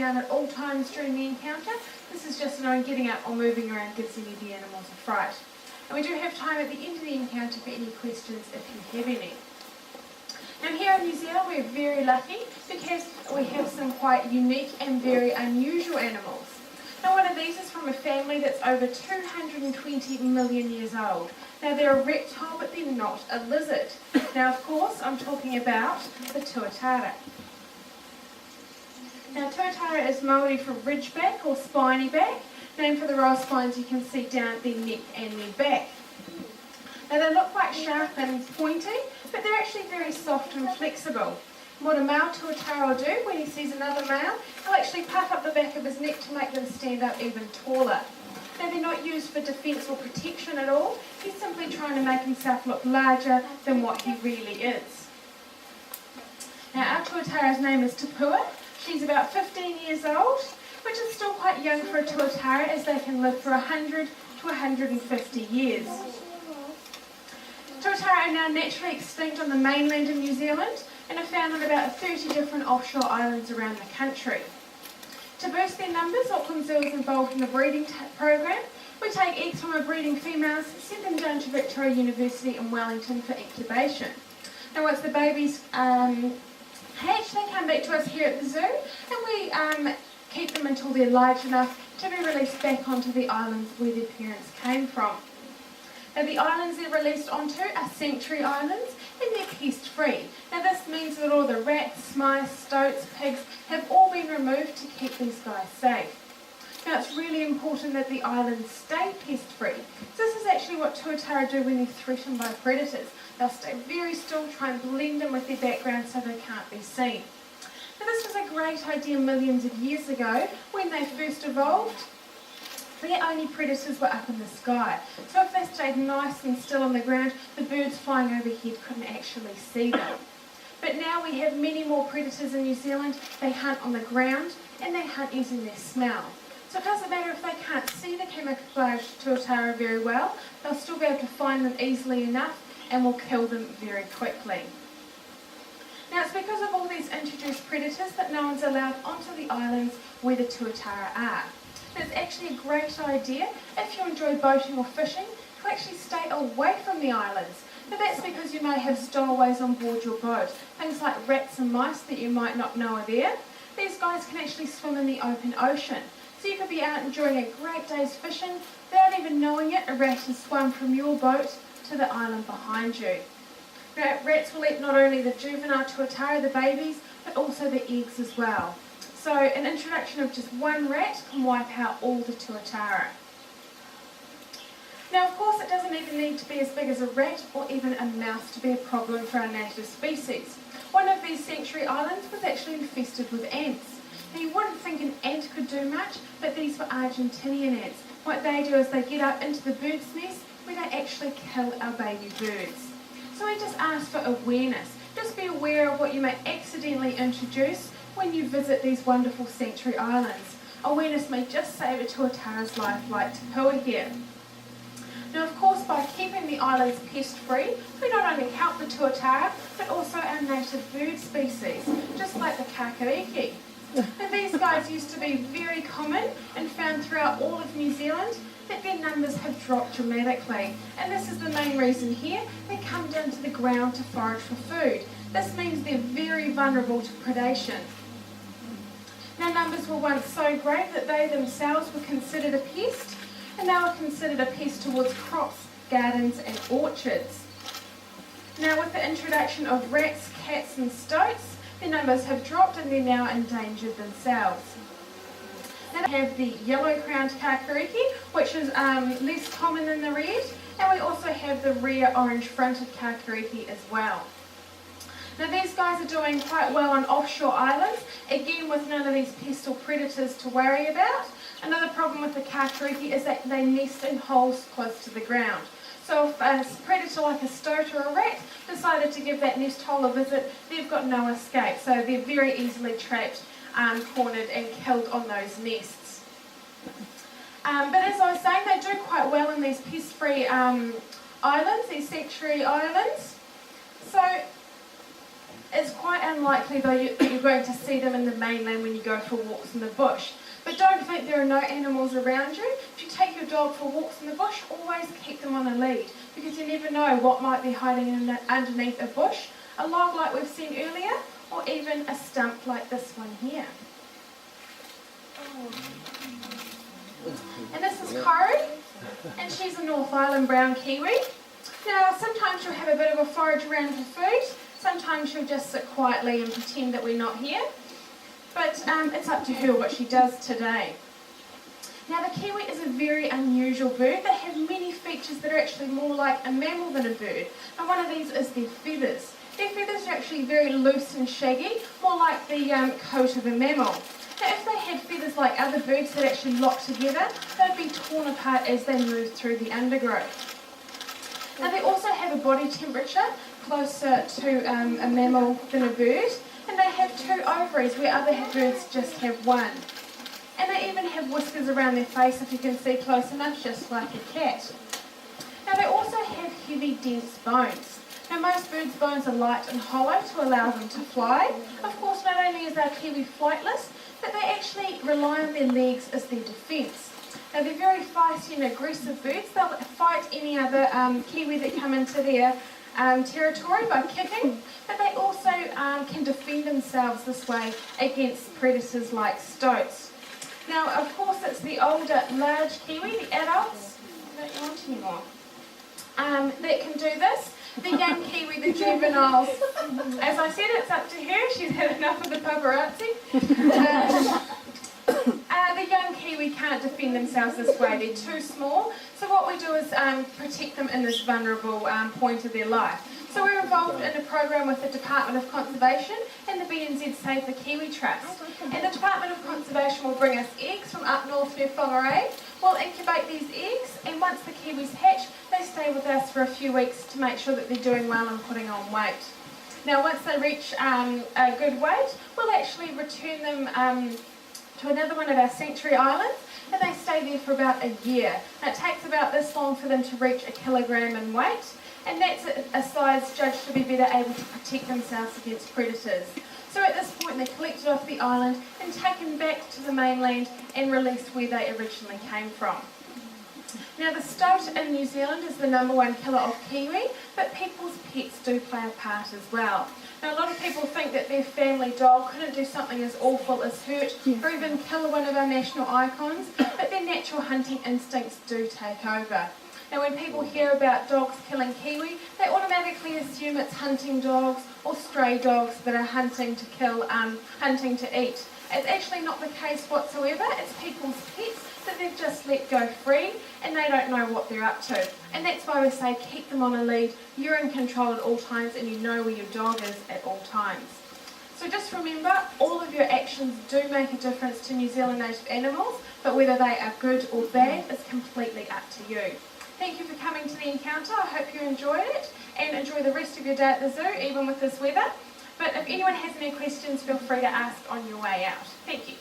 down at all times during the encounter. This is just knowing getting up or moving around gives any of the animals a fright. And we do have time at the end of the encounter for any questions if you have any. Now here in New Zealand we're very lucky because we have some quite unique and very unusual animals. Now one of these is from a family that's over 220 million years old. Now they're a reptile but they're not a lizard. Now of course I'm talking about the Tuatara. Now Tuatara is Māori for ridgeback or spiny back, named for the row of spines you can see down at their neck and their back. Now they look quite sharp and pointy, but they're actually very soft and flexible. What a male Tuatara will do when he sees another male, he'll actually puff up the back of his neck to make them stand up even taller. Now they're not used for defence or protection at all, he's simply trying to make himself look larger than what he really is. Now our Tuatara's name is Tapua. She's about 15 years old, which is still quite young for a Tuatara as they can live for 100 to 150 years. Tuatara are now naturally extinct on the mainland of New Zealand and are found on about 30 different offshore islands around the country. To boost their numbers, Auckland Zoo is involved in a breeding program. We take eggs from our breeding females, send them down to Victoria University in Wellington for incubation. Now once the babies hatch, they come back to us here at the zoo and we keep them until they're large enough to be released back onto the islands where their parents came from. Now the islands they're released onto are sanctuary islands and they're pest-free. Now this means that all the rats, mice, stoats, pigs have all been removed to keep these guys safe. Now it's really important that the islands stay pest-free. So this is actually what Tuatara do when they're threatened by predators. They'll stay very still, try and blend in with their background so they can't be seen. Now this was a great idea millions of years ago when they first evolved. Their only predators were up in the sky. So if they stayed nice and still on the ground, the birds flying overhead couldn't actually see them. But now we have many more predators in New Zealand. They hunt on the ground and they hunt using their smell. So it doesn't matter if they can't see the camouflaged Tuatara very well, they'll still be able to find them easily enough and will kill them very quickly. Now it's because of all these introduced predators that no one's allowed onto the islands where the Tuatara are. It's actually a great idea if you enjoy boating or fishing to actually stay away from the islands. But that's because you may have stowaways on board your boat, things like rats and mice that you might not know are there. These guys can actually swim in the open ocean. So you could be out enjoying a great day's fishing, without even knowing it, a rat has swum from your boat to the island behind you. Now, rats will eat not only the juvenile Tuatara, the babies, but also the eggs as well. So an introduction of just one rat can wipe out all the Tuatara. Now of course it doesn't even need to be as big as a rat or even a mouse to be a problem for our native species. One of these sanctuary islands was actually infested with ants. Now you wouldn't think an ant could do much, but these were Argentinian ants. What they do is they get up into the bird's nest where they actually kill our baby birds. So we just ask for awareness. Just be aware of what you may accidentally introduce when you visit these wonderful sanctuary islands. Awareness may just save a Tuatara's life like Tapua here. Now of course by keeping the islands pest-free, we not only help the Tuatara but also our native bird species, just like the Kakariki. Now these guys used to be very common and found throughout all of New Zealand, but their numbers have dropped dramatically. And this is the main reason here, they come down to the ground to forage for food. This means they're very vulnerable to predation. Now numbers were once so great that they themselves were considered a pest, and they were considered a pest towards crops, gardens and orchards. Now with the introduction of rats, cats and stoats, their numbers have dropped and they're now endangered themselves. Then we have the yellow-crowned Kakariki, which is less common than the red, and we also have the rare orange-fronted Kakariki as well. Now these guys are doing quite well on offshore islands, again with none of these pest or predators to worry about. Another problem with the Kakariki is that they nest in holes close to the ground. So if a predator like a stoat or a rat decided to give that nest hole a visit, they've got no escape. So they're very easily trapped, cornered and killed on those nests. But as I was saying, they do quite well in these pest-free islands, these sanctuary islands. So It's quite unlikely though that you're going to see them in the mainland when you go for walks in the bush. But don't think there are no animals around you. If you take your dog for walks in the bush, always keep them on a lead, because you never know what might be hiding underneath a bush, a log like we've seen earlier, or even a stump like this one here. And this is Karu, and she's a North Island brown Kiwi. Now, sometimes she'll have a bit of a forage around for food, sometimes she'll just sit quietly and pretend that we're not here. But it's up to her what she does today. Now, the Kiwi is a very unusual bird. They have many features that are actually more like a mammal than a bird. And one of these is their feathers. Their feathers are actually very loose and shaggy, more like the coat of a mammal. Now, if they had feathers like other birds that actually lock together, they'd be torn apart as they move through the undergrowth. Now, they also have a body temperature closer to a mammal than a bird, and they have 2 ovaries where other birds just have 1. And they even have whiskers around their face, if you can see close enough, just like a cat. Now, they also have heavy, dense bones. Now, most birds' bones are light and hollow to allow them to fly. Of course, not only is our Kiwi flightless, but they actually rely on their legs as their defence. Now, they're very feisty and aggressive birds. They'll fight any other Kiwi that come into their territory by kicking, but they also can defend themselves this way against predators like stoats. Now, of course, it's the older, large Kiwi, the adults, I don't want anymore, that can do this. The young Kiwi, the juveniles, as I said, it's up to her. She's had enough of the paparazzi. The young Kiwi can't defend themselves this way. They're too small. So what we do is protect them in this vulnerable point of their life. So we're involved in a program with the Department of Conservation and the BNZ Save the Kiwi Trust. And the Department of Conservation will bring us eggs from up north near Whangarei. We'll incubate these eggs, and once the Kiwis hatch, they stay with us for a few weeks to make sure that they're doing well and putting on weight. Now, once they reach a good weight, we'll actually return them to another one of our sanctuary islands, and they stay there for about a year. Now, it takes about this long for them to reach 1 kilogram in weight, and that's a size judged to be better able to protect themselves against predators. So at this point, they're collected off the island and taken back to the mainland and released where they originally came from. Now, the stoat in New Zealand is the #1 killer of Kiwi, but people's pets do play a part as well. Now, a lot of people think that their family dog couldn't do something as awful as hurt or even kill one of our national icons, but their natural hunting instincts do take over. Now, when people hear about dogs killing Kiwi, they automatically assume it's hunting dogs or stray dogs that are hunting to kill, hunting to eat. It's actually not the case whatsoever. It's people's pets that they've just let go free, and they don't know what they're up to. And that's why we say keep them on a lead. You're in control at all times, and you know where your dog is at all times. So just remember, all of your actions do make a difference to New Zealand native animals, but whether they are good or bad is completely up to you. Thank you for coming to the encounter. I hope you enjoyed it, and enjoy the rest of your day at the zoo, even with this weather. But if anyone has any questions, feel free to ask on your way out. Thank you.